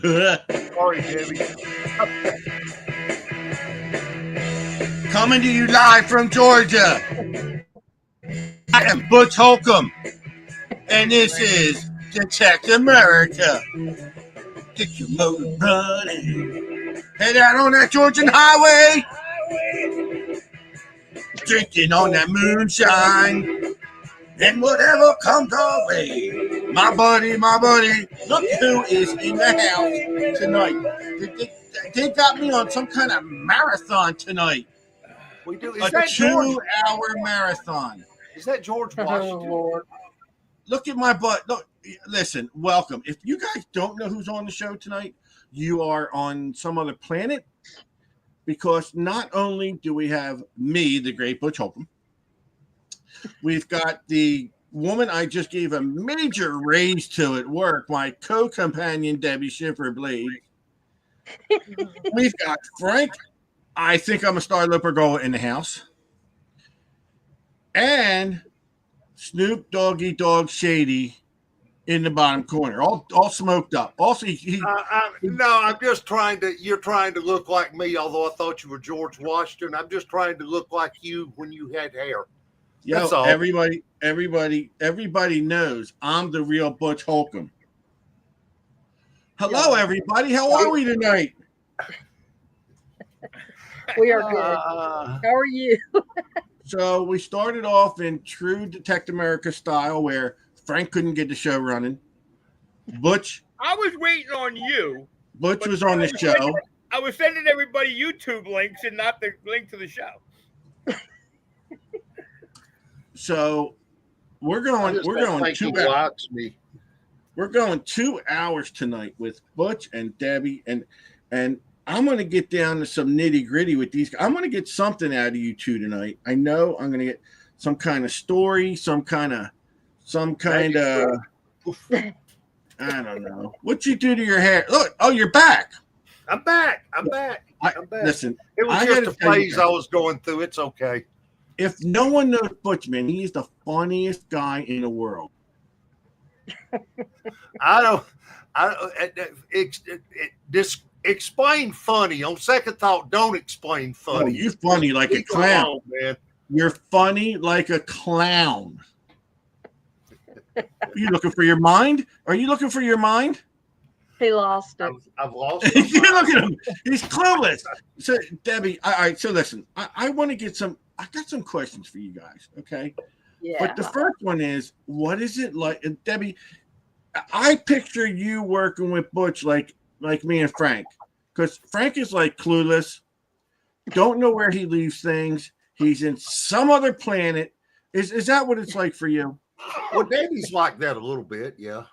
Sorry, Debbie. Coming to you live from Georgia. I am Butch Holcomb, and this is Detect America. Get your motor running. Head out on that Georgian highway. Drinking on that moonshine. And whatever comes our way. My buddy, look who is in the house tonight. They got me on some kind of marathon tonight. We do. A 2-hour marathon. Is that George Washington? Lord. Look at my butt. Look, listen, welcome. If you guys don't know who's on the show tonight, you are on some other planet. Because not only do we have me, the great Butch Holcomb, we've got the woman I just gave a major raise to at work, my co-companion, Debbie Schiffer-Blade. We've got Frank. I think I'm a Star Pergola in the house. And Snoop Doggy Dog Shady in the bottom corner, all smoked up. Also, no, I'm just trying to. You're trying to look like me, although I thought you were George Washington. I'm just trying to look like you when you had hair. That's all. Everybody knows I'm the real Butch Holcomb. Hello, everybody. How are we tonight? We are good. How are you? So we started off in true Detect America style, where Frank couldn't get the show running. Butch. I was waiting on you. Butch was on the show. I was sending everybody YouTube links and not the link to the show. So we're going 2 hours. We're going 2 hours tonight with Butch and Debbie, and I'm going to get down to some nitty gritty with these. I'm going to get something out of you two tonight. I know I'm going to get some kind of story, some kind of I don't know. What'd you do to your hair? Look, oh, you're back. I'm back. Listen, it was just a phase I was going through. It's okay. If no one knows Butch, man, he's the funniest guy in the world. Explain funny. On second thought, don't explain funny. Oh, you're funny like a clown, man. You're funny like a clown. Are you looking for your mind? Are you looking for your mind? He lost it. I've lost it. Look at him. He's clueless. So, Debbie, all right. So, listen, I want to get I got some questions for you guys, okay? Yeah. But the first one is, what is it like? And Debbie, I picture you working with Butch like me and Frank, because Frank is like clueless, don't know where he leaves things. He's in some other planet. Is that what it's like for you? Well, Debbie's like that a little bit, yeah.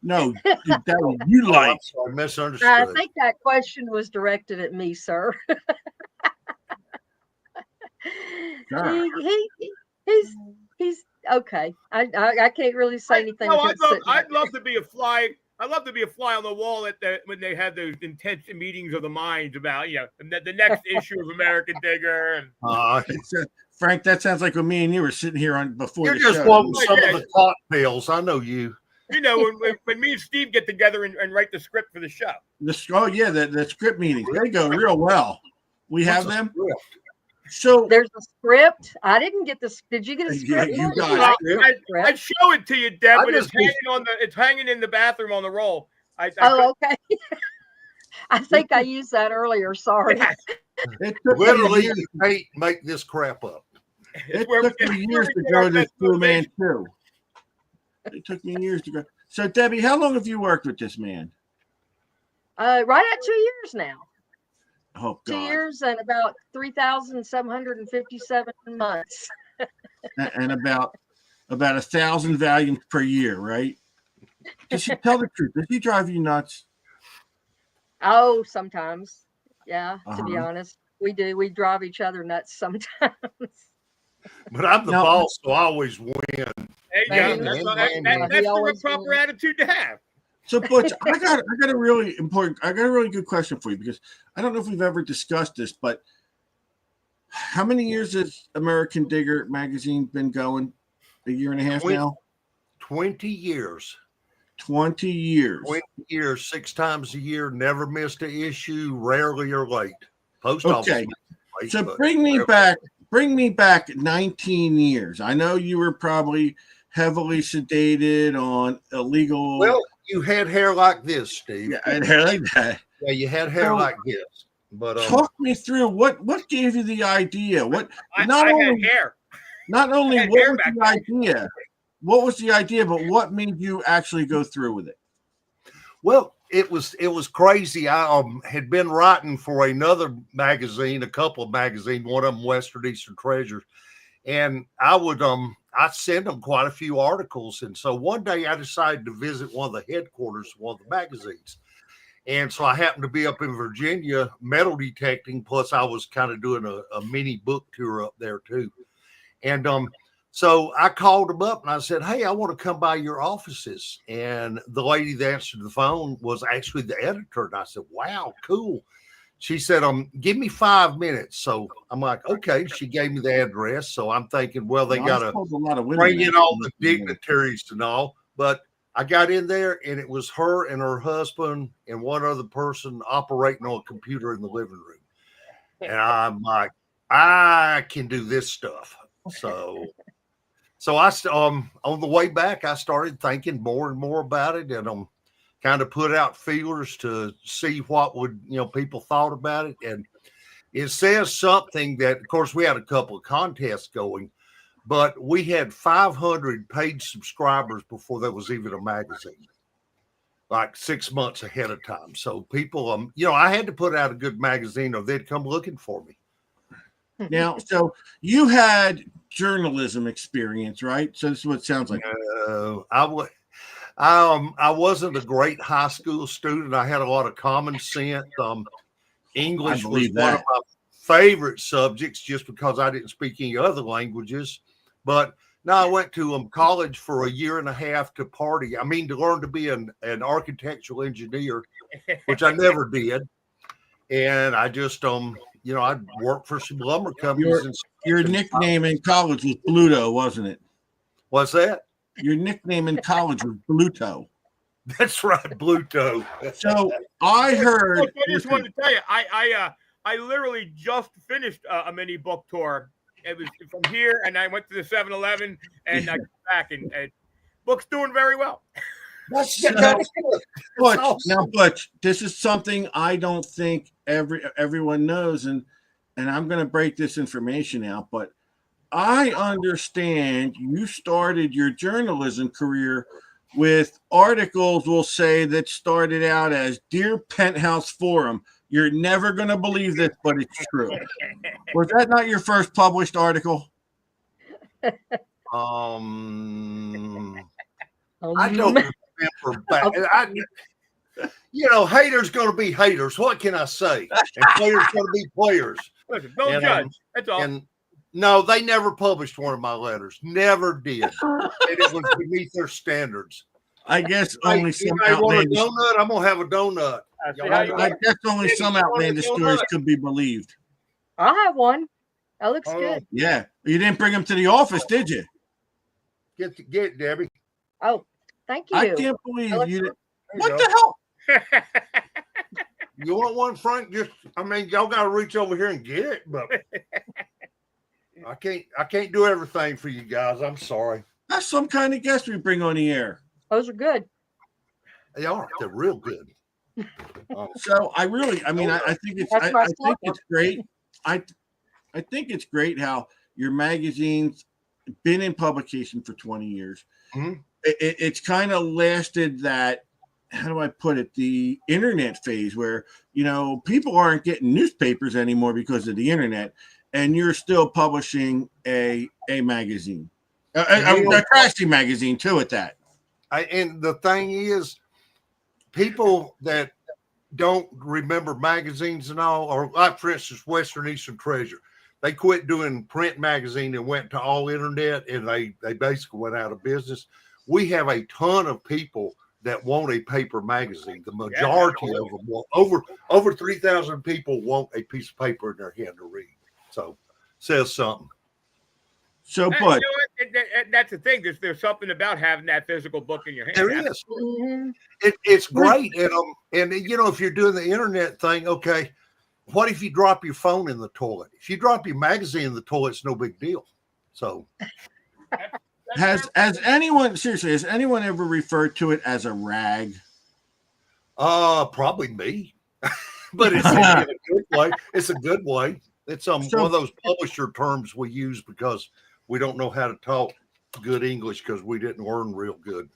No, Debbie, you like. I misunderstood. I think that question was directed at me, sir. Sure. He's okay. I can't really say anything. No, I'd love to be a fly. I'd love to be a fly on the wall when they had those intense meetings of the minds about the next issue of American Digger. Frank, that sounds like when me and you were sitting here before You're the just show. wanting some of the cocktails. I know you. When me and Steve get together and write the script for the show. The script meetings. They go real well. We have them. So there's a script. I didn't get this. Did you get a script? Yeah, you got it. I'd show it to you, Deb, but it's hanging in the bathroom on the roll. Okay. I think I used that earlier. Sorry. Literally, make this crap up. It took me years to grow this Blue Man too. It took me years to grow. So, Debbie, how long have you worked with this man? Right at 2 years now. Oh, God. 2 years and about 3,757 months. And about 1,000 volumes per year, right? Does he tell the truth? Does he drive you nuts? Oh, sometimes. Yeah, to be honest. We do. We drive each other nuts sometimes. But I'm the boss, so I always win. There you go. That's the proper attitude to have. So, Butch, I got a really good question for you, because I don't know if we've ever discussed this, but how many years has American Digger magazine been going? A year and a half now? 20 years. 20 years. 20 years, 6 times a year, never missed an issue, rarely or late. Post office. Okay. Late, So but bring me rarely. back 19 years. I know you were probably heavily sedated on illegal. Well, you had hair like this, Steve. Yeah, I had hair like that. Yeah, you had hair So, like this. But talk me through what gave you the idea? I had hair. Not only I had what hair was back the then. idea, what was the idea, but what made you actually go through with it? well, it was crazy. I had been writing for another magazine, a couple of magazines, one of them Western Eastern Treasures, and I would I send them quite a few articles. And so one day I decided to visit one of the headquarters of one of the magazines. And so I happened to be up in Virginia metal detecting. Plus, I was kind of doing a mini book tour up there too. And so I called them up and I said, "Hey, I want to come by your offices." And the lady that answered the phone was actually the editor. And I said, "Wow, cool." She said, give me 5 minutes." So I'm like, okay. She gave me the address. So I'm thinking, well, they got to bring in all the dignitaries and all. But I got in there and it was her and her husband and one other person operating on a computer in the living room. And I'm like, I can do this stuff. So I on the way back, I started thinking more and more about it, and kind of put out feelers to see what would people thought about it. And it says something that, of course, we had a couple of contests going, but we had 500 paid subscribers before there was even a magazine, like 6 months ahead of time. So people, I had to put out a good magazine or they'd come looking for me. Now, so you had journalism experience, right? So this is what it sounds like. I wasn't a great high school student. I had a lot of common sense. English was one of my favorite subjects just because I didn't speak any other languages. But no, I went to college for a year and a half to party. I mean, to learn to be an architectural engineer, which I never did. And I just, I worked for some lumber companies. Your nickname in college was Bluto, wasn't it? What's that? Your nickname in college was Bluto. That's right, Bluto. So I heard. Look, I just wanted to tell you, I literally just finished a mini book tour. It was from here, and I went to the 7-Eleven, and I came back, and book's doing very well. Butch, this is something I don't think everyone knows, and I'm going to break this information out, but I understand you started your journalism career with articles, we'll say, that started out as Dear Penthouse Forum. You're never going to believe this, but it's true. Was that not your first published article? I don't remember back. Haters going to be haters. What can I say? And players going to be players. Listen, don't judge. That's all. And no, they never published one of my letters. Never did. And it was beneath their standards. I guess only some outlandish. Want a donut? I'm gonna have a donut. I guess only some outlandish stories could be believed. I'll have one. That looks good. Yeah, you didn't bring them to the office, did you? Get it, Debbie. Oh, thank you. I can't believe you. What the hell? You want one, Frank? Y'all got to reach over here and get it, but I can't do everything for you guys. I'm sorry. That's some kind of guest we bring on the air. Those are good. They are. They're real good. So I think it's great. I think it's great how your magazine's been in publication for 20 years. Mm-hmm. It's kind of lasted that, how do I put it, the internet phase where, people aren't getting newspapers anymore because of the internet, and you're still publishing a magazine, a trashy magazine too at that. And the thing is, people that don't remember magazines and all, or like, for instance, Western Eastern Treasure, they quit doing print magazine and went to all internet, and they basically went out of business. We have a ton of people that want a paper magazine. The majority of them want, over 3,000 people want a piece of paper in their hand to read. So says something. So, You know but what? That's the thing. There's something about having that physical book in your hand. There is. Mhm. It's great, and you know, if you're doing the internet thing, okay. What if you drop your phone in the toilet? If you drop your magazine in the toilet, it's no big deal. So, has anyone ever referred to it as a rag? probably me, but it's in a good way. It's a good way. It's one of those publisher terms we use because we don't know how to talk good English because we didn't learn real good.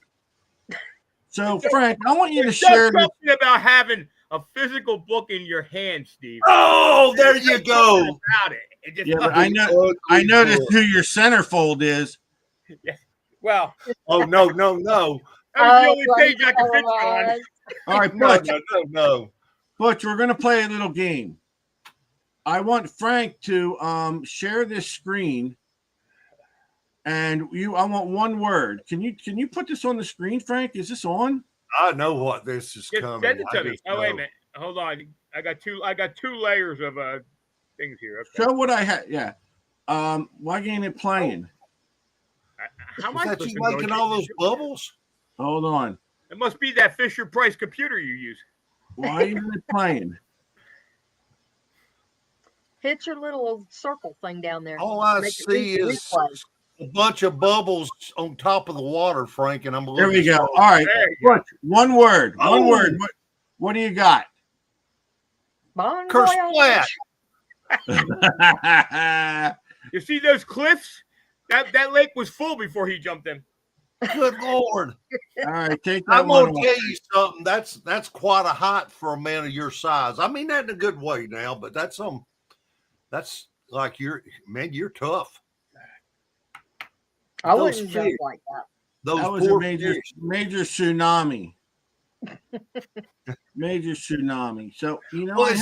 So, Frank, I want you to There's share this. something about having a physical book in your hand, Steve. Oh, there you There's go. something about it. It just Yeah, but I noticed who your centerfold is. Well, Oh, no. that was the Oh, only page I could fit you on. otherwise. All right, No, Butch. no. Butch, we're gonna play a little game. I want Frank to share this screen, and I want one word. Can you put this on the screen, Frank? Is this on? I know what this is Just coming. send it I to me. just Oh, wait a know. minute. Hold on. I got two layers of things here. Okay. Show what I had. Yeah. Why ain't it playing? How am Is I that supposed you to know making it? all those bubbles? Hold on. It must be that Fisher Price computer you use. Why isn't it playing? Hit your little circle thing down there. All I Make it see is replay. a bunch of bubbles on top of the water, Frank, and I'm a There little we go. discouraged. All right. There you go. Butch, one word. One Oh. word. What do you got? Bon Curse voyage. flat. You see those cliffs? That lake was full before he jumped in. Good Lord. All right, take that I'm one gonna off. tell you something. That's quite a height for a man of your size. I mean that in a good way now, but that's like you're tough. I Those wouldn't jump fish. like that. Those That was a poor major tsunami. Major tsunami. So Well, is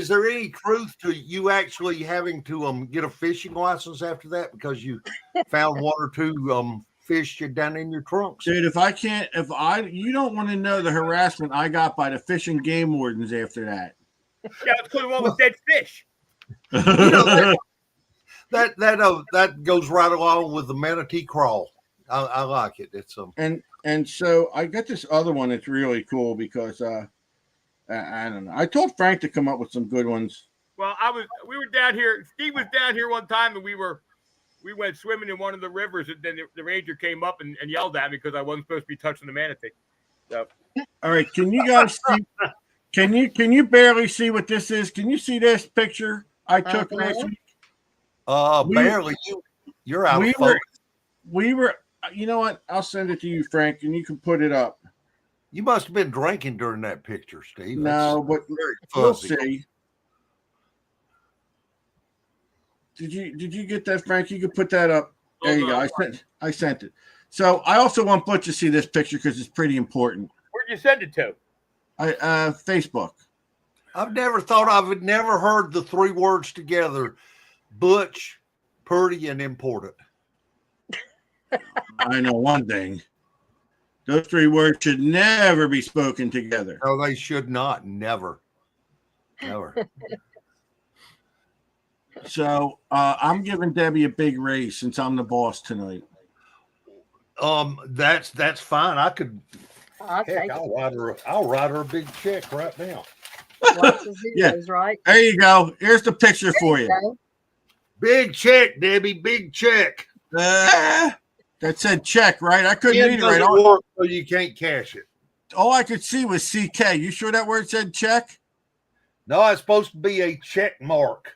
there any truth to you actually having to get a fishing license after that because you found one or two fish down in your trunks? dude, you don't want to know the harassment I got by the fish and game wardens after that. Yeah, it's because one with dead fish. You know, that goes right along with the manatee crawl. I like it. It's and so I got this other one that's really cool because I don't know. I told Frank to come up with some good ones. Well, we were down here. Steve was down here one time, and we went swimming in one of the rivers, and then the ranger came up and yelled at me because I wasn't supposed to be touching the manatee. So, All right, can you guys see? Can you barely see what this is? Can you see this picture I took last week? barely. You're out of focus. We were. You know what? I'll send it to you, Frank, and you can put it up. You must have been drinking during that picture, Steve. No, but very we'll fuzzy. see. Did you get that, Frank? You could put that up. There you go. I sent it. So I also want Butch to see this picture because it's pretty important. where'd you send it to? Facebook. I've never heard the three words together: butch, pretty, and important. I know one thing. Those three words should never be spoken together. No, they should not. Never. So I'm giving Debbie a big raise since I'm the boss tonight. That's fine. I could. I'll take it. I'll write her a big check right now. Lots of Yeah. zeros, right? There you go. Here's the picture for you. Go. Big check, Debbie. Big check. That said check, right? I couldn't Pen read it right. doesn't work, so you can't cash it. All I could see was CK. You sure that word said check? No, it's supposed to be a check mark.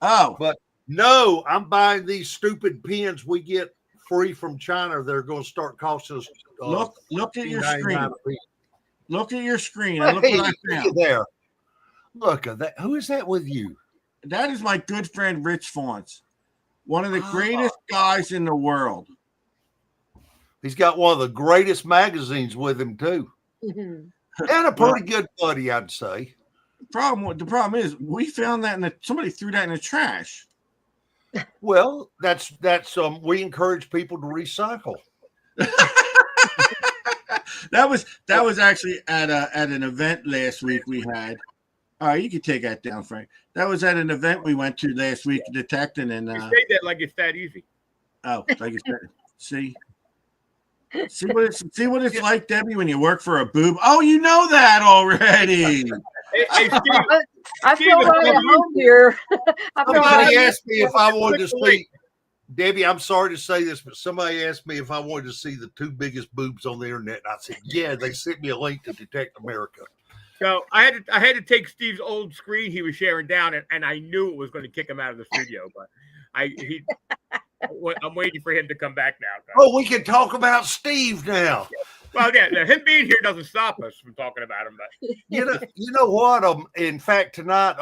Oh, But no, I'm buying these stupid pens we get free from China. They're going to start costing us. look at your screen. $99 a pen. Look at your screen. And look Hey, what I look at found. there. Look at that. Who is that with you? That is my good friend Rich Fonts, one of the greatest guys in the world. He's got one of the greatest magazines with him too, Mhm. and a pretty good buddy, I'd say. The problem is we found that somebody threw that in the trash. Well, that's we encourage people to recycle. That was actually at an event last week we had. All right, you can take that down, Frank. That was at an event we went to last week, detecting, and You say that like it's that easy. Oh, like you said. See what it's like, Debbie, when you work for a boob. Oh, you know that already. Hey, Steve, I feel right at home here. I feel Somebody right. asked me if I wanted to see, Debbie, I'm sorry to say this, but somebody asked me if I wanted to see the 2 biggest boobs on the internet. And I said, yeah, they sent me a link to Detect America. So I had to take Steve's old screen he was sharing down, and I knew it was going to kick him out of the studio, but I'm waiting for him to come back now. Oh, we can talk about Steve now. Well, yeah, him being here doesn't stop us from talking about him, but You know what? In fact, tonight,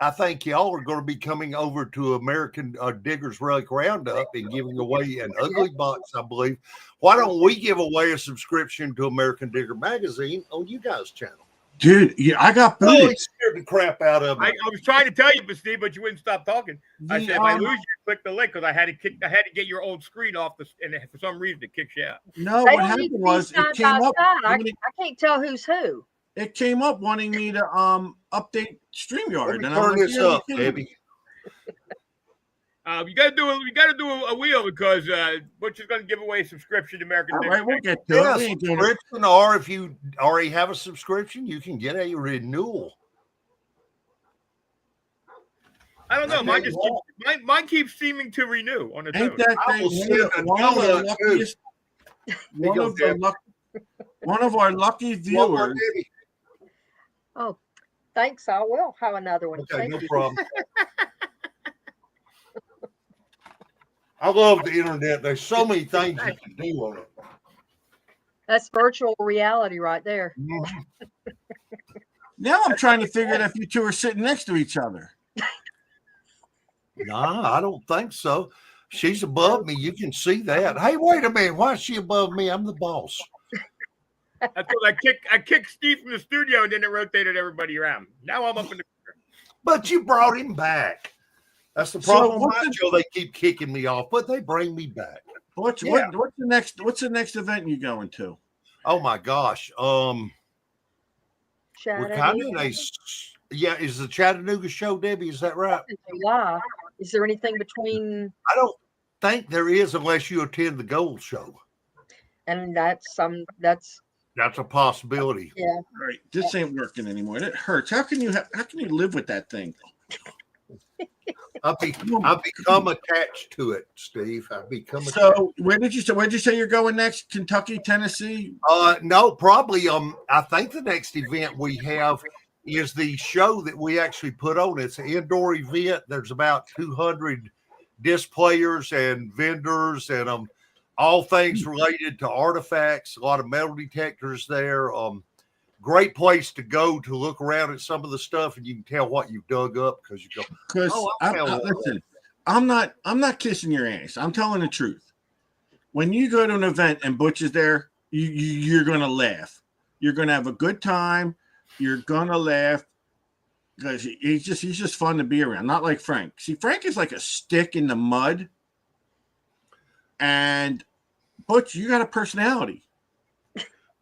I think y'all are going to be coming over to American Diggers Relic Roundup and giving away an ugly box, I believe. Why don't we give away a subscription to American Digger magazine on you guys' channel? Dude, yeah, I got Oh, booted. he scared the crap out of me. I was trying to tell you, but Steve, but you wouldn't stop talking. I said, if I lose you, click the link because I had to get your old screen off and for some reason it kicks you out. No, They what don't need happened to be was it side came by up. side. I can't tell who's who. It came up wanting me to update StreamYard, Let me and turn I'm like, this yeah, up, you kidding me? baby. You got to do a wheel because Butch is going to give away a subscription to American All Digger. right, we'll get to Yeah, it. We ain't doing it. subscription, or if you already have a subscription, you can get a renewal. I don't know. Okay, Mine keeps seeming to renew on its Ain't own. that I will thing send a one of the donut, luckiest? One of our lucky One more, viewers. Debbie. Oh, thanks. I will have another one. Okay, Thank no you. problem. I love the internet. There's so many things you can do on it. That's virtual reality right there. Mhm. Now I'm trying to figure out if you two are sitting next to each other. Nah, I don't think so. She's above me. You can see that. Hey, wait a minute. Why is she above me? I'm the boss. That's what I kicked Steve from the studio and then it rotated everybody around. Now I'm up in the corner. But you brought him back. That's the So problem with what's my show. They keep kicking me off, but they bring me back. What's Yeah. what's the next event you going to? Oh my gosh. We're kind of in Chattanooga. is the Chattanooga show, Debbie? Is that right? July. Is there anything between? I don't think there is unless you attend the Gold Show. And that's That's a possibility. yeah. All right, this ain't working anymore. It hurts. How can you live with that thing? I've become attached to it, Steve. I've become attached. So where'd you say you're going next? Kentucky, Tennessee? No, probably. I think the next event we have is the show that we actually put on. It's an indoor event. There's about 200 disc players and vendors and all things related to artifacts. A lot of metal detectors there. Great place to go to look around at some of the stuff, and you can tell what you've dug up because you go. Because listen, I'm not kissing your ass. I'm telling the truth. When you go to an event and Butch is there, you're gonna laugh. You're gonna have a good time. You're gonna laugh because he's just fun to be around. Not like Frank. See, Frank is like a stick in the mud, and Butch, you got a personality.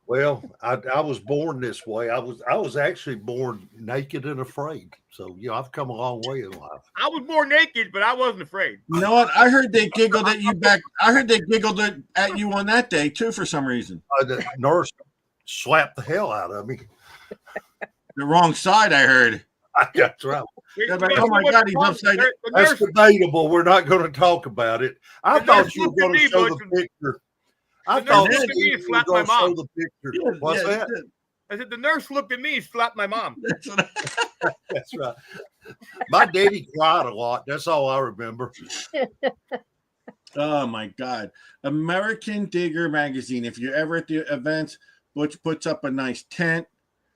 Well, I was born this way. I was actually born naked and afraid. So I've come a long way in life. I was more naked, but I wasn't afraid. You know what? I heard they giggled at you back. I heard they giggled at you on that day too for some reason. The nurse slapped the hell out of me. The wrong side, I heard. That's right. They're like, oh my God, he's upside down. That's debatable. We're not going to talk about it. I thought you were going to show the picture. I thought nurse you looked at me and were slapped going to my show mom. the picture. What's that? I said the nurse looked at me and slapped my mom. That's right. My daddy cried a lot. That's all I remember. Oh my God. American Digger magazine. If you're ever at the events, Butch puts up a nice tent.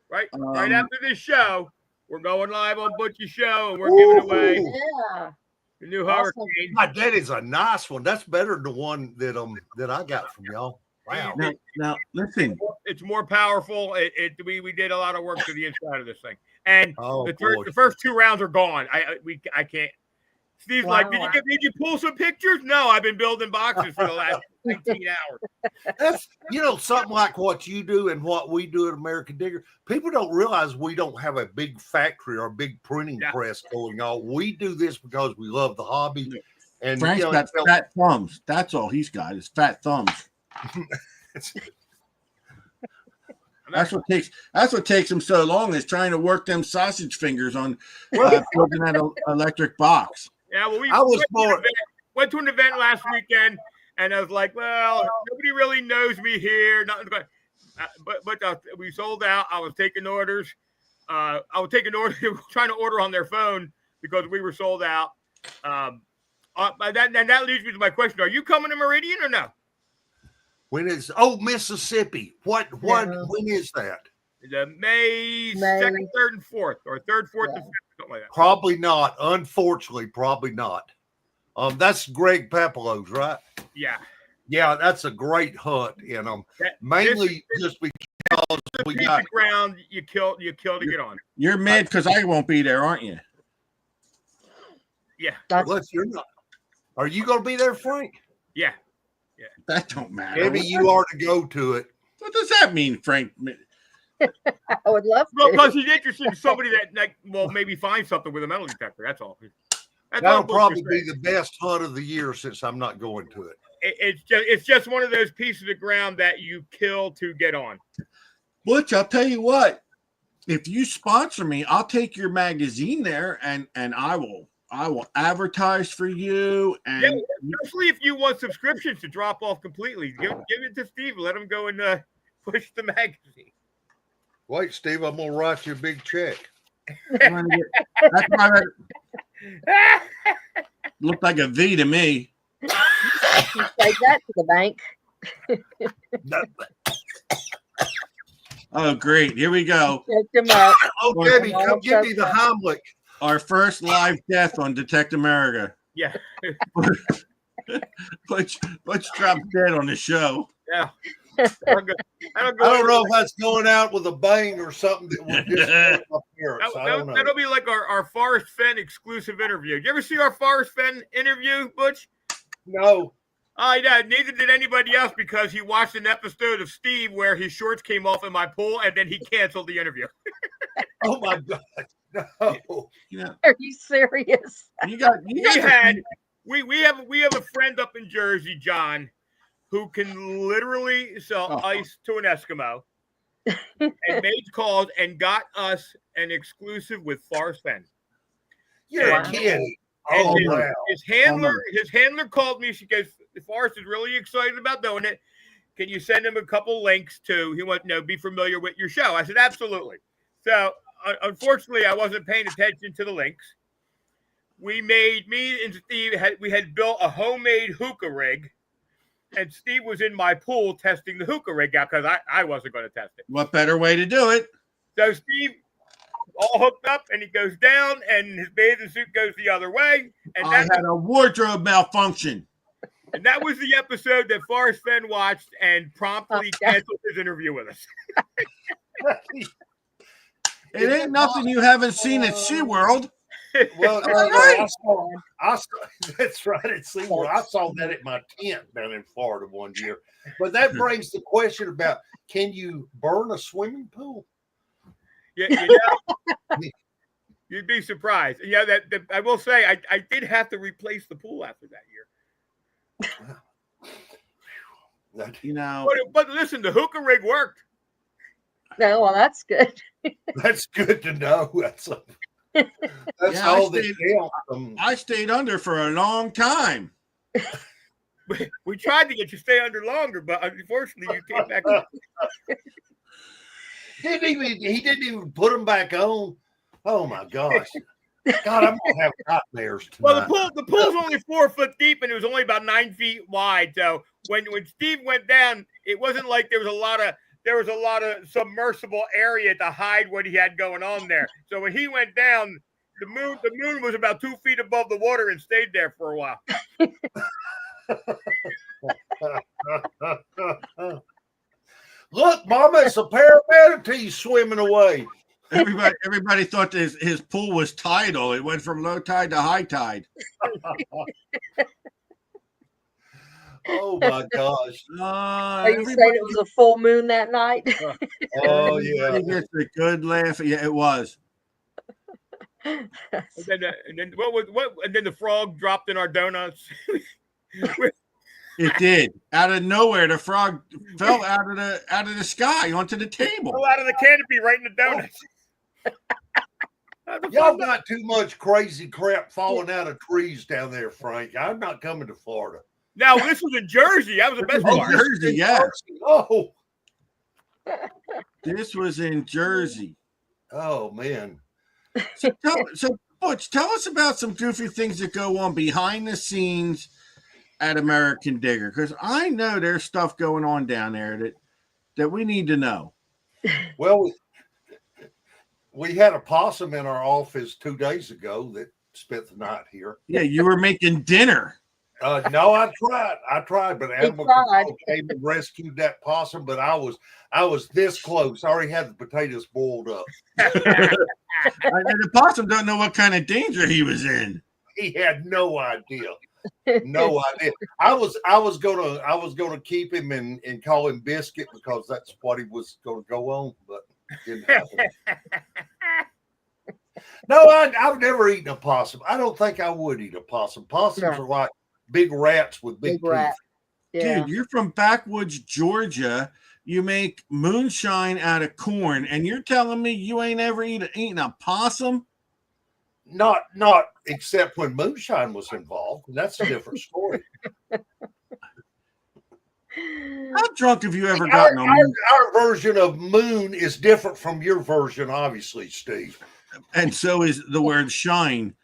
Right after this show, we're going live on Butch's show and we're giving away Yeah. the new Awesome. Hurricane. My daddy's a nice one. That's better than the one that I got from y'all. Wow. Now listen. It's more powerful. We did a lot of work to the inside of this thing, and Oh, the first 2 rounds are gone. I can't. Steve's Wow. like, did you pull some pictures? No, I've been building boxes for the last 19 hours. That's something like what you do and what we do at American Digger. People don't realize we don't have a big factory or a big printing press going on. We do this because we love the hobby, And Frank's got fat thumbs. That's all he's got is fat thumbs. That's what takes him so long is trying to work them sausage fingers on building that electric box. Yeah, well, went to an event last weekend, and I was like, well, nobody really knows me here. Nothing, but we sold out. I was taking orders. I was trying to order on their phone because we were sold out. That leads me to my question: are you coming to Meridian or no? When is Mississippi? When is that? The May 2nd, 3rd, and 4th, or 3rd, 4th, and 5th, something like that. Probably not. Unfortunately, probably not. That's Greg Papelo's, right? Yeah. Yeah, that's a great hunt, and mainly just because we got ground you kill to get on. You're mad because I won't be there, aren't you? Yeah. Unless you're not. Are you going to be there, Frank? Yeah. Yeah. That don't matter. Maybe you are to go to it. What does that mean, Frank? I would love to. Well, because he's interested in somebody that maybe find something with a metal detector. That's all. That'll probably be the best hunt of the year since I'm not going to it. It's just one of those pieces of ground that you kill to get on. Butch, I'll tell you what. If you sponsor me, I'll take your magazine there and I will advertise for you. And especially if you want subscriptions to drop off completely. Give it to Steve. Let him go and push the magazine. Wait, Steve, I'm going to write you a big check. That's my looked like a V to me. Take that to the bank. Oh, great. Here we go. Check them up. Oh, Debbie, come give me the Heimlich. Our first live death on Detect America. Yeah. Butch dropped dead on the show. Yeah. I don't know if that's going out with a bang or something that will just up here. That'll be like our Forrest Fenn exclusive interview. Did you ever see our Forrest Fenn interview, Butch? No. Yeah, neither did anybody else because he watched an episode of Steve where his shorts came off in my pool and then he canceled the interview. Oh my God. No. Are you serious? We have a friend up in Jersey, John, who can literally sell ice to an Eskimo and made calls and got us an exclusive with Forrest Fenn. You're kidding. His handler called me. She goes, Forrest is really excited about doing it. Can you send him a couple links to, he wants to be familiar with your show? I said, absolutely. So unfortunately, I wasn't paying attention to the links. Me and Steve had built a homemade hookah rig, and Steve was in my pool testing the hookah rig out because I wasn't going to test it. What better way to do it? So Steve all hooked up, and he goes down, and his bathing suit goes the other way. And I had a wardrobe malfunction. And that was the episode that Forrest Fenn watched and promptly canceled his interview with us. It ain't nothing you haven't seen at SeaWorld. Well, right. I saw that's right at SeaWorld. I saw that at my tent down in Florida one year. But that brings the question about, can you burn a swimming pool? Yeah, you'd be surprised. Yeah, that I will say I did have to replace the pool after that year. But listen, the hookah rig worked. No, well, that's good. That's good to know. That's all that counts. I stayed under for a long time. We tried to get you to stay under longer, but unfortunately, you came back up. He didn't even put them back on. Oh my gosh. God, I'm gonna have nightmares tonight. Well, the pool's only 4 foot deep and it was only about 9 feet wide. So when Steve went down, it wasn't like there was a lot of submersible area to hide what he had going on there. So when he went down, the moon was about 2 feet above the water and stayed there for a while. Look, Mama, it's a pair of manatees swimming away. Everybody thought his pool was tidal. It went from low tide to high tide. Oh my gosh! Are you saying it was a full moon that night? Oh yeah, it's a good laugh. Yeah, it was. And then what? And then the frog dropped in our donuts. It did. Out of nowhere, the frog fell out of the sky onto the table. Fell out of the canopy right in the donuts. Y'all got too much crazy crap falling out of trees down there, Frank. I'm not coming to Florida. Now, this was in Jersey. That was the best part. Jersey, yes. Oh. This was in Jersey. Oh, man. So, Butch, tell us about some goofy things that go on behind the scenes at American Digger, because I know there's stuff going on down there that we need to know. Well, we had a possum in our office 2 days ago that spent the night here. Yeah, you were making dinner. No, I tried, but animal control came and rescued that possum. But I was this close. I already had the potatoes boiled up. And the possum don't know what kind of danger he was in. He had no idea. No idea. I was gonna keep him and call him Biscuit because that's what he was gonna go on, but it didn't happen. No, I've never eaten a possum. I don't think I would eat a possum. Possums are like big rats with big teeth. rat. Yeah. Dude, you're from backwoods Georgia. You make moonshine out of corn, and you're telling me you ain't ever eaten a possum? Not except when moonshine was involved. And that's a different story. How drunk have you ever gotten on moon? Our version of moon is different from your version, obviously, Steve. And so is the word shine.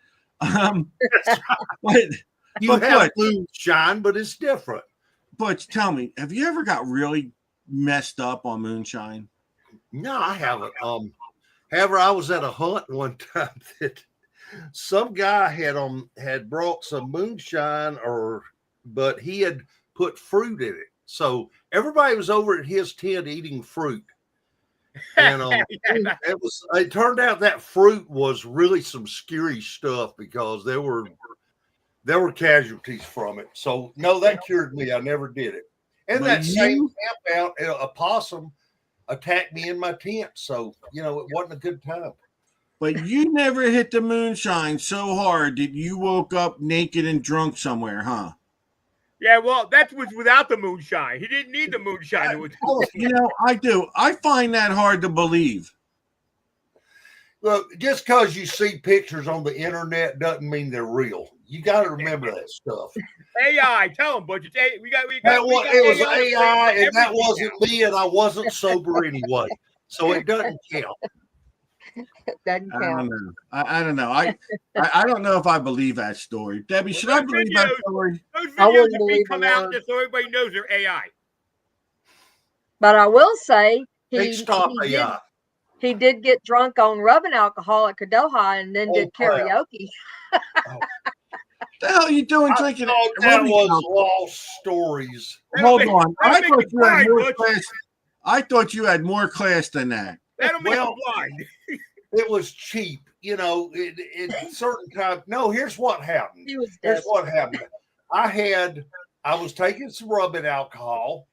But You have moonshine, but it's different. But tell me, have you ever got really messed up on moonshine? No, I haven't. However, I was at a hunt one time that some guy had brought some moonshine, but he had put fruit in it. So everybody was over at his tent eating fruit. And it turned out that fruit was really some scary stuff because there were casualties from it. So no, that cured me. I never did it. And that same camp out, a possum attacked me in my tent. So, it wasn't a good time. But you never hit the moonshine so hard that you woke up naked and drunk somewhere, huh? Yeah, well, that was without the moonshine. He didn't need the moonshine. I do. I find that hard to believe. Look, just because you see pictures on the internet doesn't mean they're real. You got to remember that stuff. AI, tell them, Butch. It was AI, and that wasn't me, and I wasn't sober anyway, so it doesn't count. Doesn't count. I don't know. I don't know if I believe that story. Debbie, should I believe that story? Those videos that we come out just so everybody knows they're AI. But I will say he did get drunk on rubbing alcohol at Kadoha and then did karaoke. The hell are you doing drinking? That was lost stories. Hold on. I thought you had more class than that. That'll make you blind. It was cheap, in certain times. No, here's what happened. Here's what happened. I was taking some rubbing alcohol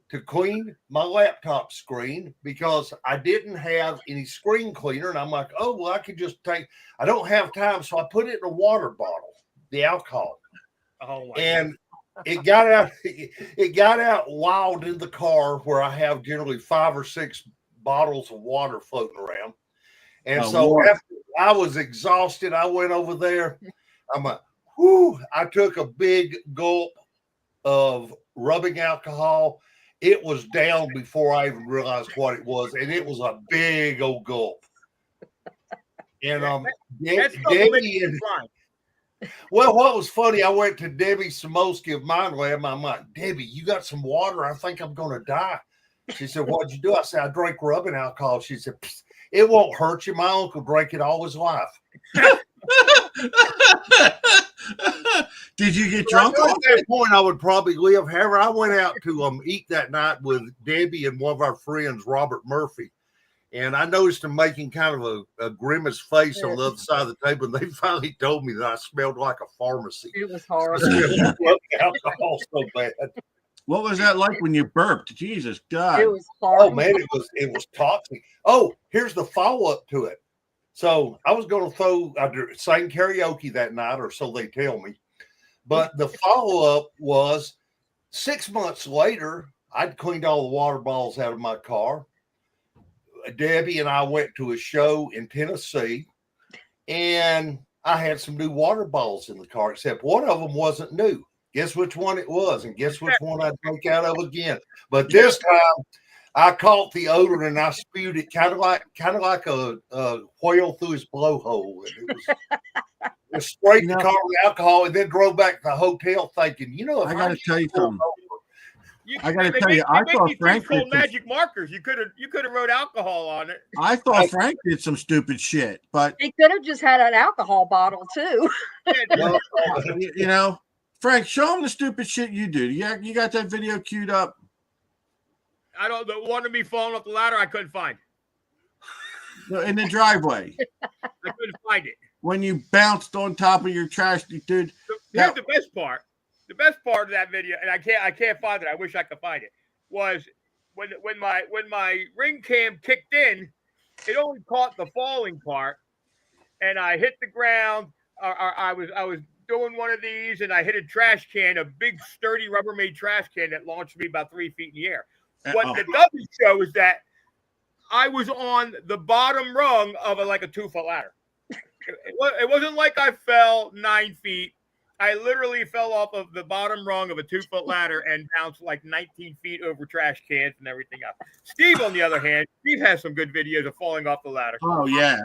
to clean my laptop screen because I didn't have any screen cleaner. And I'm like, oh, well, I don't have time. So I put it in a water bottle, the alcohol. Oh, and it got out wild in the car where I have generally 5 or 6 bottles of water floating around. And after I was exhausted, I went over there. I'm like, whoo, I took a big gulp of rubbing alcohol. It was down before I even realized what it was. And it was a big old gulp. And Debbie well, what was funny, I went to Debbie Samolsky of Mind Lab. I'm like, Debbie, you got some water? I think I'm going to die. She said, what'd you do? I said, I drank rubbing alcohol. She said, it won't hurt you. My uncle drank it all his life. Did you get drunk? At that point, I would probably live. However, I went out to eat that night with Debbie and one of our friends, Robert Murphy. And I noticed him making kind of a grimace face on the other side of the table. And they finally told me that I smelled like a pharmacy. It was horrible. Alcohol so bad. What was that like when you burped? Jesus God. It was horrible. Oh, man, it was toxic. Oh, here's the follow-up to it. So I was going to sing karaoke that night, or so they tell me. But the follow-up was 6 months later, I'd cleaned all the water balls out of my car. Debbie and I went to a show in Tennessee, and I had some new water balls in the car, except one of them wasn't new. Guess which one it was, and guess which one I drank out of again. But this time, I caught the odor and I spewed it kind of like a whale through his blowhole. And it was sprayed the car with alcohol and then drove back to the hotel thinking, I got to tell you something. I got to tell you, I thought Frank did magic markers. You could have wrote alcohol on it. I thought Frank did some stupid shit, but he could have just had an alcohol bottle too. Frank, show him the stupid shit you do. You got that video queued up? I don't know. One of me falling up the ladder, I couldn't find. In the driveway. I couldn't find it. When you bounced on top of your trash, dude. Here's the best part. The best part of that video, and I can't find it. I wish I could find it. Was when my ring cam kicked in, it only caught the falling part, and I hit the ground. I was doing one of these, and I hit a trash can, a big sturdy Rubbermaid trash can that launched me about 3 feet in the air. What it doesn't show is that I was on the bottom rung of a 2-foot ladder. It wasn't like I fell 9 feet. I literally fell off of the bottom rung of a 2-foot ladder and bounced 19 feet over trash cans and everything else. Steve, on the other hand, Steve has some good videos of falling off the ladder. Oh yeah,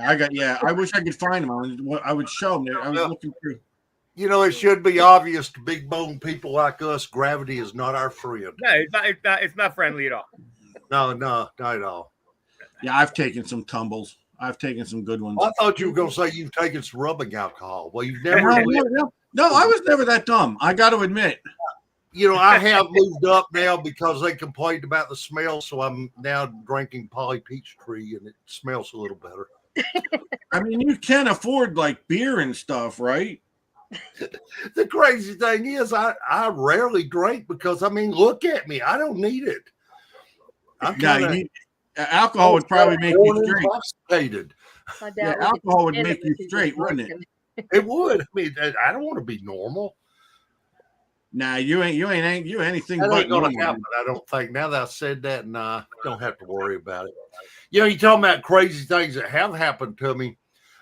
I wish I could find them. I would show them. I was looking through. It should be obvious to big bone people like us. Gravity is not our friend. No, it's not friendly at all. No, not at all. Yeah, I've taken some tumbles. I've taken some good ones. I thought you were going to say you've taken some rubbing alcohol. Well, you've never. No, I was never that dumb. I got to admit. I have moved up now because they complained about the smell, so I'm now drinking Polly Peachtree, and it smells a little better. I mean, you can afford beer and stuff, right? The crazy thing is, I rarely drink because look at me. I don't need it. Alcohol would probably make you straight. Intoxicated. Alcohol would make you straight, wouldn't it? It would. I don't want to be normal. Nah, you ain't anything that but ain't gonna normal. happen, I don't think. Now that I said that, nah, don't have to worry about it. You're talking about crazy things that have happened to me.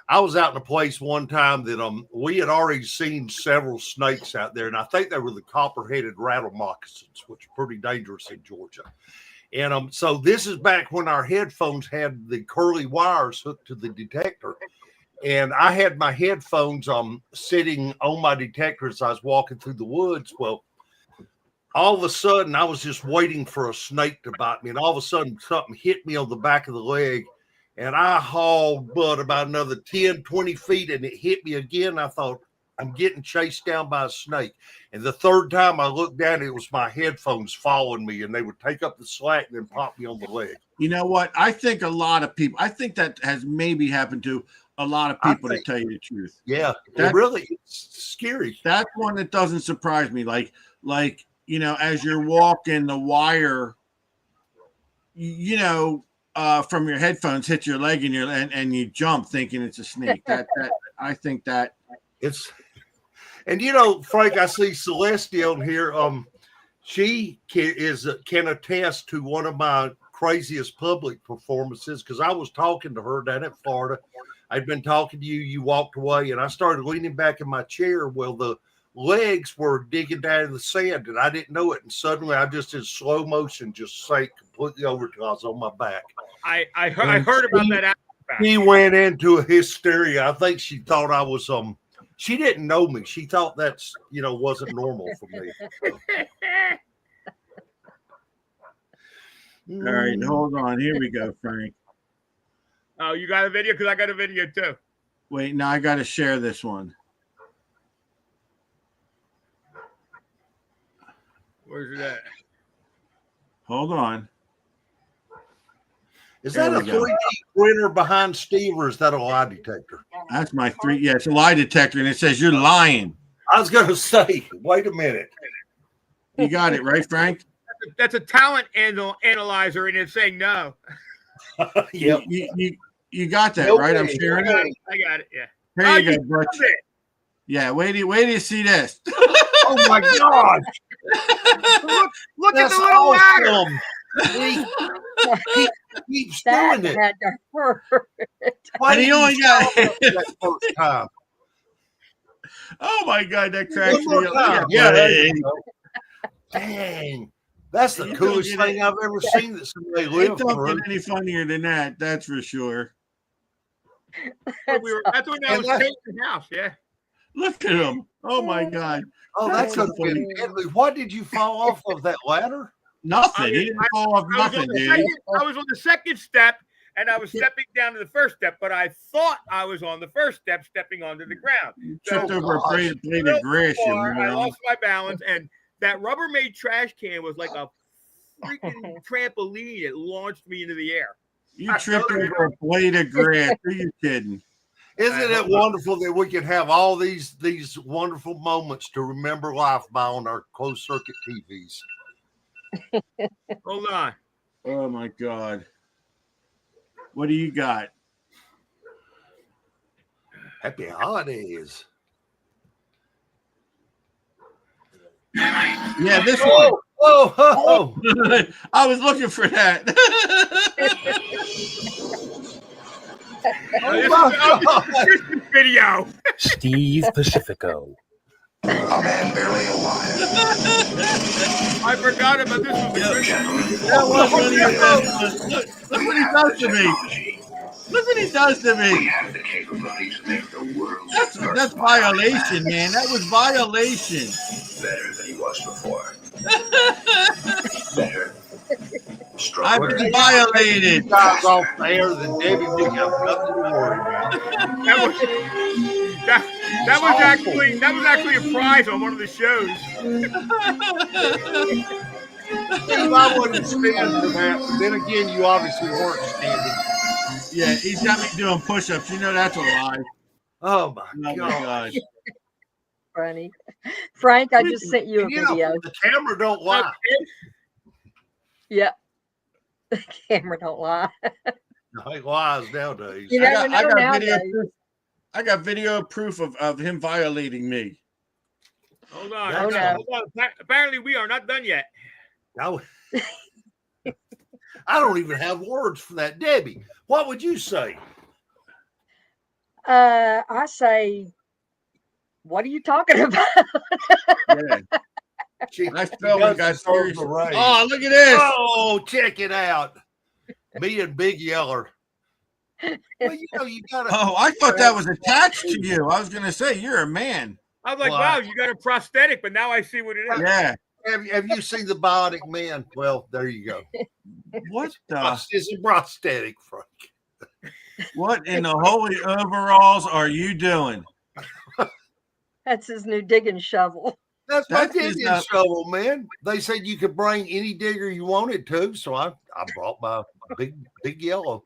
I was out in a place one time that we had already seen several snakes out there, and I think they were the copper-headed rattle moccasins, which are pretty dangerous in Georgia. And so this is back when our headphones had the curly wires hooked to the detector. And I had my headphones sitting on my detector as I was walking through the woods. Well, all of a sudden, I was just waiting for a snake to bite me. And all of a sudden, something hit me on the back of the leg. And I hauled butt about another 10, 20 feet, and it hit me again. I thought, I'm getting chased down by a snake. And the third time I looked down, it was my headphones following me, and they would take up the slack and then pop me on the leg. You know what? I think that has maybe happened to a lot of people, to tell you the truth. Yeah, it's scary. That's one that doesn't surprise me. As you're walking, the wire, from your headphones hit your leg and you jump thinking it's a snake. I think that it's. And Frank, I see Celestia on here. She can attest to one of my craziest public performances because I was talking to her down in Florida. I'd been talking to you. You walked away, and I started leaning back in my chair. Well, the legs were digging down in the sand, and I didn't know it. And suddenly, I just in slow motion just sank completely over till I was on my back. I heard about that. She went into a hysteria. I think she thought I was She didn't know me. She thought that's wasn't normal for me. All right, hold on. Here we go, Frank. Oh, you got a video? Because I got a video too. Wait, now I got to share this one. Where's it at? Hold on. Is that a 3D printer behind Steve, or is that a lie detector? That's my Yeah, it's a lie detector, and it says you're lying. I was going to say, wait a minute. You got it, right, Frank? That's a talent analyzer, and it's saying no. Yep. You got that, No right? I'm way. sharing it. I got it. Yeah. Here you Oh, go, Butch. love it. Yeah, wait till you see this. Oh my God! Look at That's the little ladder. awesome. He keeps That doing it. had to hurt. Why And he didn't you only got stop that first time? Oh my God, that cracks One me more up. time. Yeah, Yeah, there buddy. you go. Dang. That's the You don't coolest get it. thing I've ever seen that somebody It lived don't through. get any funnier than that. That's for sure. That's when I And was that's- painting the house. Yeah. Look at him. Oh my God. Oh, That's that so could have been deadly. What did you fall off of that ladder? Nothing. He didn't fall off nothing, dude. I was on the second step, and I was stepping down to the first step, but I thought I was on the first step, stepping onto the ground. You So, tripped over a blade of real grass, you far, I moron. lost my balance, and that Rubbermaid trash can was like a freaking trampoline. It launched me into the air. You tripped over a blade of grass. Are you kidding? Isn't it wonderful that we can have all these wonderful moments to remember life by on our closed circuit TVs? Hold on. Oh my God. What do you got? Happy holidays. Yeah, this one. Oh, I was looking for that. This is video. Steve Pacifico. A man barely alive. I forgot about this one. That was really look what he does to me. Look what he does to We me. have the capability to make the world's That's violation, man. That was violation. better than he was before. Better. I've Stronger. been violated. you guys off there, then Debbie, we have nothing to worry about. That was actually a prize on one of the shows. Steve, I wouldn't stand for that. Then again, you obviously weren't standing. Yeah, he's got me doing push-ups. You know that's a lie. Oh my Oh my God. God. Funny. Frank, I just sent you a You know, video. the camera don't lie. Yeah. The camera don't lie. It lies nowadays. You never know nowadays. I got video proof of him violating me. Hold on. Oh, no. Hold on. Apparently, we are not done yet. I don't even have words for that. Debbie, what would you say? I say, what are you talking about? Yeah. I felt like I seriously. Oh, look at this. Oh, check it out. Me and Big Yeller. Well, you gotta. Oh, I thought that was attached to you. I was gonna say you're a man. I was like, Well, wow, you got a prosthetic, but now I see what it is. Yeah. Have you seen the Bionic Man? Well, there you go. What the? It's a prosthetic, Frank. What in the holy overalls are you doing? That's his new digging shovel. That's my That is digging not- shovel, man. They said you could bring any digger you wanted to, so I brought my big yellow.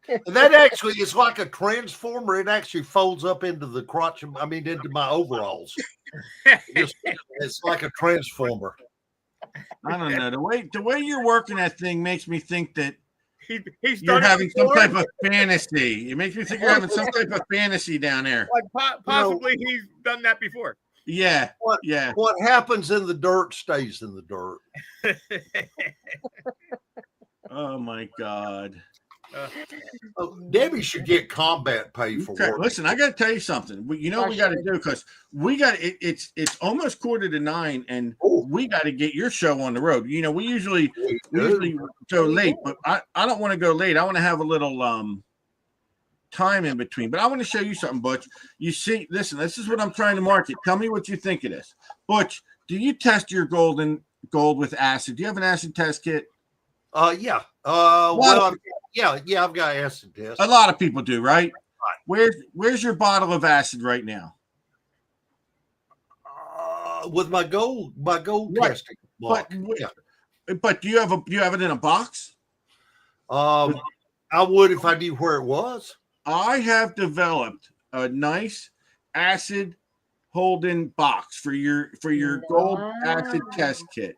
And that actually is like a transformer. It actually folds up into the crotch. Into my overalls. It's like a transformer. I don't know. The way you're working that thing makes me think that He's you're done it having some before. type of fantasy. It makes me think you're having some type of fantasy down there. Like possibly he's done that before. Yeah. What, Yeah. What happens in the dirt stays in the dirt. Oh my God. Debbie should get combat pay for Okay, work. listen, I got to tell you something. You know what we got to do, because we got it's almost 8:45, and we got to get your show on the road. You know, we usually go late, but I don't want to go late. I want to have a little time in between. But I want to show you something, Butch. You see, listen, this is what I'm trying to market. Tell me what you think of this, Butch. Do you test your gold with acid? Do you have an acid test kit? Yeah. Well, yeah, I've got acid test. A lot of people do, right? Where's your bottle of acid right now? With my gold Right. testing block. But do you have it in a box? I would if I knew where it was. I have developed a nice acid holding box for your gold acid test kit.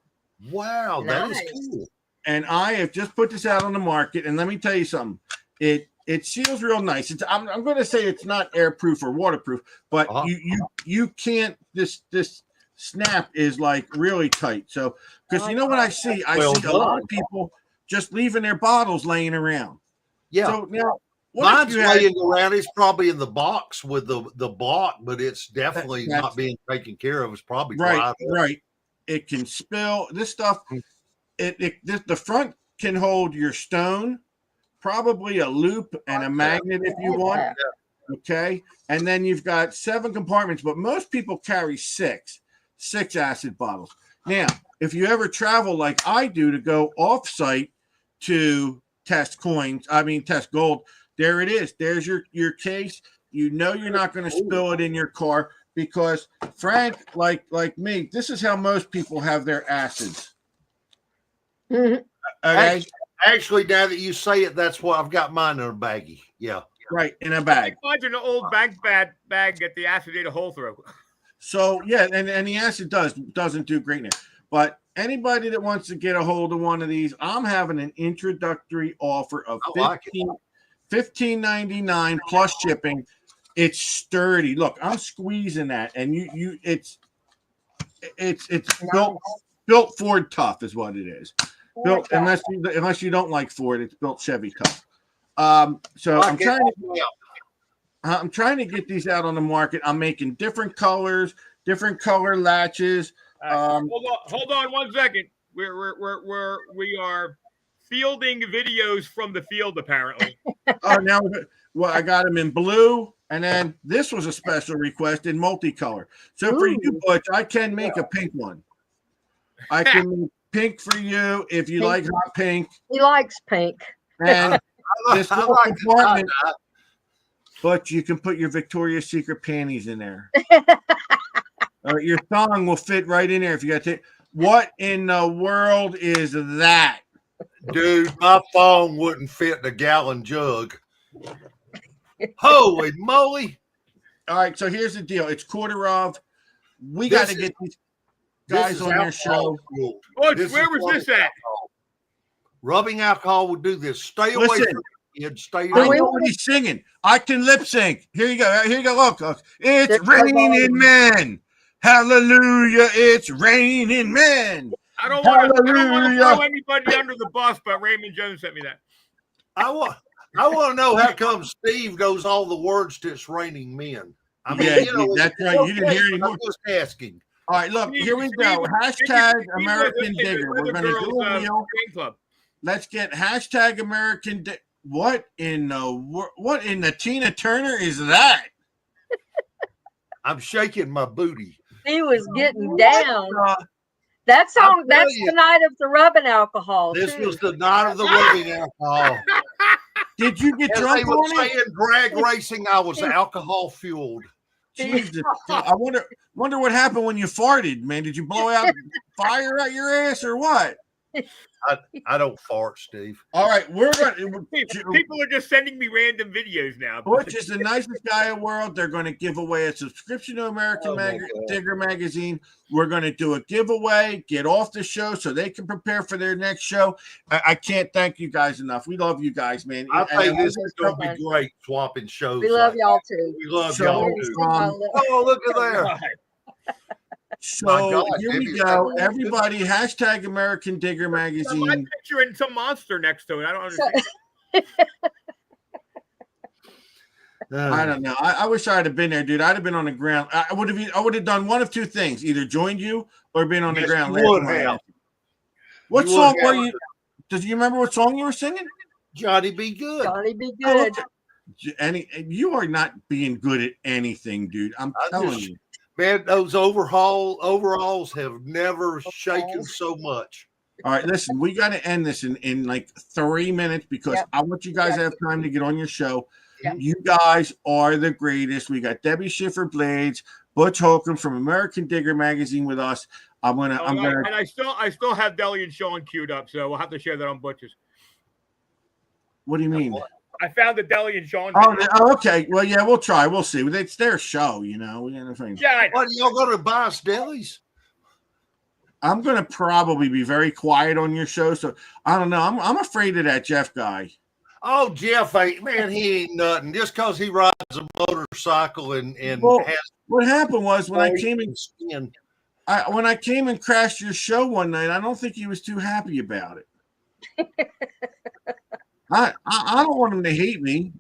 Wow, that is Nice. cool. and I have just put this out on the market. And let me tell you something. It seals real nice. I'm going to say it's not airproof or waterproof, but you can't. This snap is like really tight. So because you know what I see a lot of people just leaving their bottles laying around. Yeah. So now mine's laying around. It's probably in the box with the block, but it's definitely not being taken care of. It's probably right. It can spill. This stuff. The front can hold your stone, probably a loop and a magnet if you want. Okay, and then you've got 7 compartments, but most people carry 6 acid bottles. Now, if you ever travel like I do to go off-site to test gold, there it is. There's your case. You know you're not going to spill it in your car because, Frank, like me, this is how most people have their acids. Okay. Actually, now that you say it, that's what I've got mine in a baggie. Yeah. Right, in a bag. Mine's in an old bag get the acid ate a hole through. So yeah, and the acid doesn't do great now. But anybody that wants to get a hold of one of these, I'm having an introductory offer of $15.99 plus shipping. It's sturdy. Look, I'm squeezing that, and it's built Ford tough is what it is. Built unless you don't like Ford, it's built Chevy tough. So I'm trying to get these out on the market. I'm making different colors, different color latches. Hold on 1 second. We are fielding videos from the field apparently. Now I got them in blue, and then this was a special request in multicolor. So for you, Butch, I can make a pink one. I can make pink for you if you like hot pink. He likes pink. And this little compartment, but you can put your Victoria's Secret panties in there. Your thong will fit right in there if you got to. What in the world is that? Dude, my thong wouldn't fit in a gallon jug. Holy moly. All right, so here's the deal. It's quarter of. We got to get these guys on their show. Where was this at? Rubbing alcohol will do this. Stay away from it. Stay away. I know what he's singing. I can lip sync. Here you go. Here you go. Look. It's raining men. Hallelujah. It's raining men. I don't want to throw anybody under the bus, but Raymond Jones sent me that. I want to know how come Steve knows all the words to It's Raining Men. I mean, that's right. You didn't hear anymore. I'm just asking. All right, look, here we go. Hashtag American Digger. We're going to do a wheel. Let's get hashtag American Digger. What in the Tina Turner is that? I'm shaking my booty. He was getting down. That song, that's the night of the rubbing alcohol. This was the night of the rubbing alcohol. Did you get drunk? They were saying drag racing, I was alcohol fueled. Jesus. I wonder what happened when you farted, man. Did you blow out fire out your ass or what? I don't fart, Steve. All right, people are just sending me random videos now. Butch is the nicest guy in the world. They're going to give away a subscription to American Digger magazine. We're going to do a giveaway. Get off the show so they can prepare for their next show. I can't thank you guys enough. We love you guys, man. I think this is going to be great swapping shows. We love y'all too. We love y'all too. Oh, look at there. So here we go. Everybody, hashtag American Digger magazine. My picture and some monster next to it. I don't understand. I don't know. I wish I had been there, dude. I'd have been on the ground. I would have done one of two things: either joined you or been on the ground. What song were you? Does you remember what song you were singing? Johnny Be Good. Johnny Be Good. You are not being good at anything, dude. I'm telling you. Man, those overalls have never shaken so much. All right, listen, we got to end this in like 3 minutes because I want you guys to have time to get on your show. Yep. You guys are the greatest. We got Debbie Schiffer Blades, Butch Holcomb from American Digger magazine with us. And I still have Deli and Sean queued up, so we'll have to share that on Butch's. What do you mean? I found the Deli and Sean. Oh, okay. Well, yeah, we'll try. We'll see. It's their show, you know. Yeah. What, are y'all going to buy us delis? I'm going to probably be very quiet on your show. So I don't know. I'm afraid of that Jeff guy. Oh, Jeff, man, he ain't nothing. Just because he rides a motorcycle and Well, has what happened was when I came skin. when I came and crashed your show one night, I don't think he was too happy about it. I don't want him to hate me.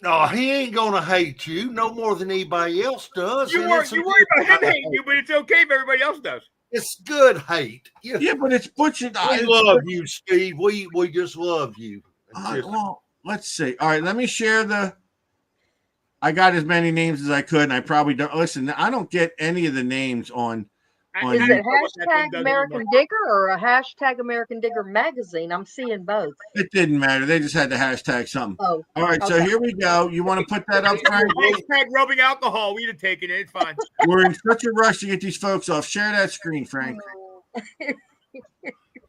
No, he ain't gonna hate you no more than anybody else does. You worry about him hating you, but it's okay if everybody else does. It's good hate. Yeah, but it's butchered. We love you, Steve. We just love you. Well, let's see. All right, let me share the. I got as many names as I could, and I probably don't listen. I don't get any of the names on. Is it hashtag American Digger or a hashtag American Digger magazine? I'm seeing both. It didn't matter. They just had to hashtag something. Oh, all right. So here we go. You want to put that up, Frank? Hashtag rubbing alcohol. We'd have taken it. It's fine. We're in such a rush to get these folks off. Share that screen, Frank.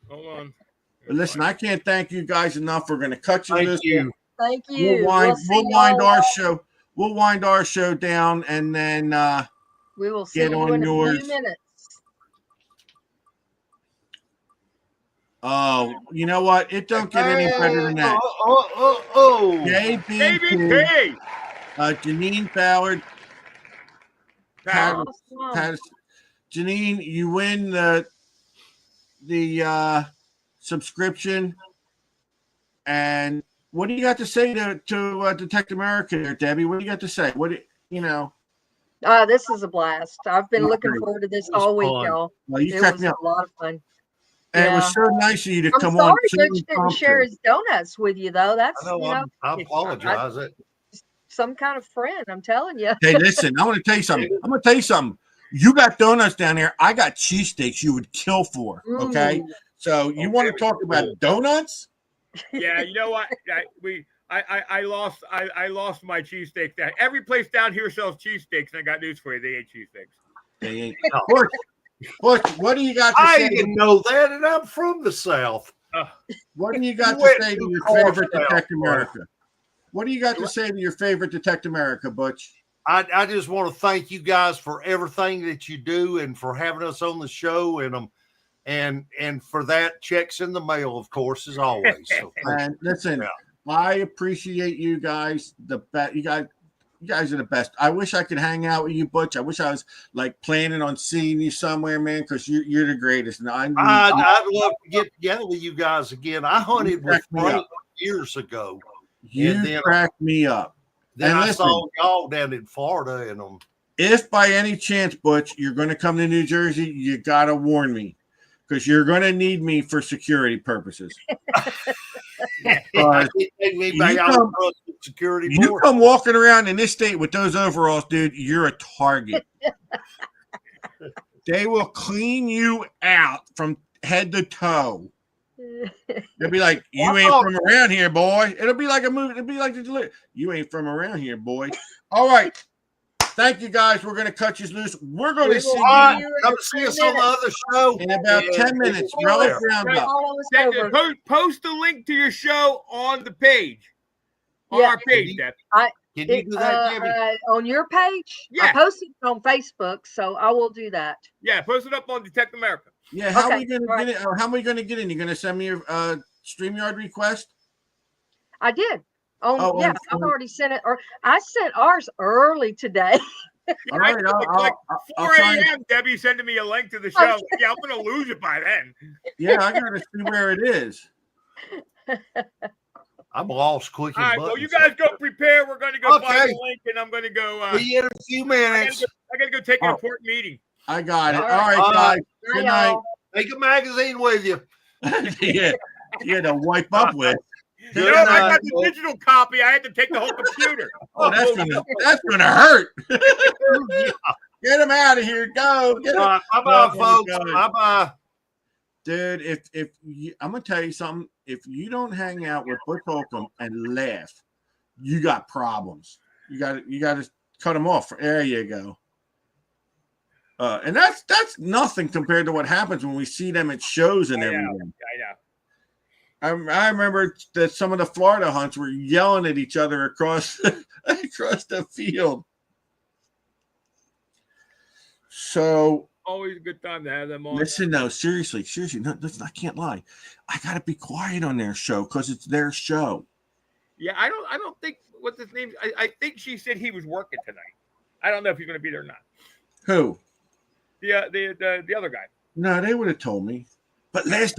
Hold on. But listen, I can't thank you guys enough. We're going to cut you loose. Thank you. We'll wind our show. We'll wind our show down, and then we will see get you on in yours. a few minutes. Oh, you know what? It don't get any better than that. JBP. Janine Ballard. Janine, you win the subscription. And what do you got to say to Detect America there, Debbie? What do you got to say? This is a blast. I've been looking forward to this all week, y'all. Well, it was a lot of fun. And it was so nice of you to come on. I'm sorry Butch didn't share his donuts with you, though. That's, I apologize. Some kind of friend, I'm telling you. Hey, listen, I want to tell you something. You got donuts down there. I got cheesesteaks you would kill for, okay? So you want to talk about donuts? Yeah, you know what? I lost my cheesesteak. Every place down here sells cheesesteaks, and I got news for you. They ain't cheesesteaks. They ain't. What do you got to say? I didn't know that, and I'm from the South. What do you got to say to your favorite Detect America? What do you got to say to your favorite Detect America, Butch? I just want to thank you guys for everything that you do and for having us on the show, and for that, checks in the mail, of course, as always. So, and listen, I appreciate you guys. You guys are the best. I wish I could hang out with you, Butch. I wish I was like planning on seeing you somewhere, man, because you're the greatest. And I'd love to get together with you guys again. I hunted with Frank years ago. You cracked me up. Then I saw y'all down in Florida, and if by any chance, Butch, you're going to come to New Jersey, you got to warn me, because you're going to need me for security purposes. You come walking around in this state with those overalls, dude, you're a target. They will clean you out from head to toe. They'll be like, you ain't from around here, boy. It'll be like a movie. It'll be like you ain't from around here, boy. All right. Thank you, guys. We're going to cut you loose. We're going to see you. Come see us on the other show in about 10 minutes. Relic Roundup. Post the link to your show on the page. On our page, Deb. Can you do that, on your page? Yeah. I posted it on Facebook, so I will do that. Yeah, post it up on Detect America. Yeah, how are we going to get it? How are we going to get in? You're going to send me your StreamYard request? I did. I've already sent it. Or I sent ours early today. All right, like 4 a.m. Debbie sending me a link to the show. Yeah, I'm going to lose it by then. Yeah, I got to see where it is. I'm lost quick. All right, well, you guys go prepare. We're going to go find the link, and I'm going to go. See you in a few minutes. I got to go take an important meeting. I got it. All right, guys. Good night. Take a magazine with you. Yeah, you had to wipe up with. You know, I got the digital copy. I had to take the whole computer. Oh, that's gonna hurt. Get him out of here. Go. Bye-bye, folks. Bye-bye. Dude, if I'm gonna tell you something, if you don't hang out with Butch Holcomb and laugh, you got problems. You got to cut them off. There you go. And that's nothing compared to what happens when we see them at shows and everything. I know. I remember that some of the Florida hunts were yelling at each other across the field. So always a good time to have them on. Listen, no, seriously, no, listen, I can't lie. I gotta be quiet on their show because it's their show. Yeah, I don't think what's his name. I think she said he was working tonight. I don't know if he's going to be there or not. Who? The other guy. No, they would have told me. But last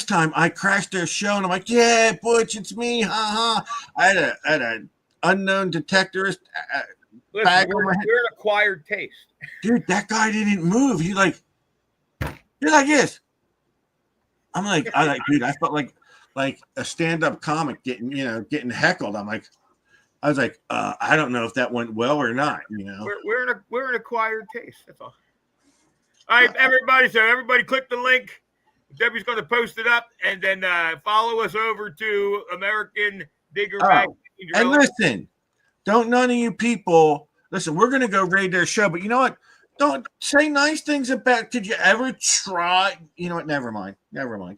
time I crashed their show and I'm like, yeah, Butch, it's me, ha. I had an unknown detectorist Listen, bag we're on my head. an acquired taste. Dude, that guy didn't move. You're like this. I'm like, dude, I felt like a stand-up comic getting heckled. I was like, I don't know if that went well or not. We're an acquired taste. That's all. All right, everybody. So everybody, click the link. Debbie's going to post it up, and then follow us over to American Digger Magazine. And listen, don't none of you people listen. We're going to go raid their show, but you know what? Don't say nice things about. Could you ever try? You know what? Never mind.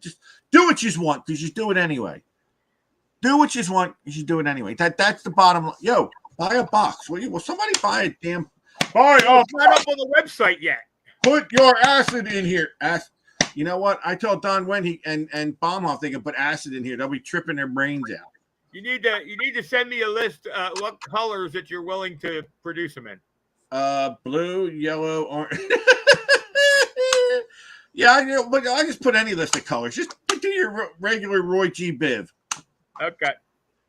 Just do what you want because you do it anyway. Do what you want. You should do it anyway. That's the bottom line. Yo, buy a box. Will somebody buy a damn? Buy up. Not up on the website yet. Put your acid in here. You know what? I told Don Wendy and Baumhoff they can put acid in here. They'll be tripping their brains out. You need to send me a list what colors that you're willing to produce them in. Blue, yellow, orange. Yeah, but I just put any list of colors. Just do your regular Roy G. Biv. Okay.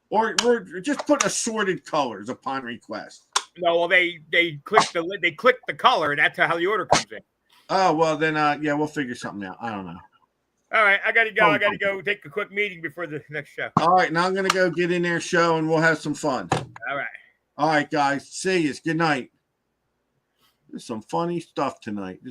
Or just put assorted colors upon request. No, well they click the color, and that's how the order comes in. Oh well, then yeah, we'll figure something out. I don't know. All right, I gotta go. I gotta go take a quick meeting before the next show. All right, now I'm gonna go get in their show, and we'll have some fun. All right, guys. See you. Good night. There's some funny stuff tonight.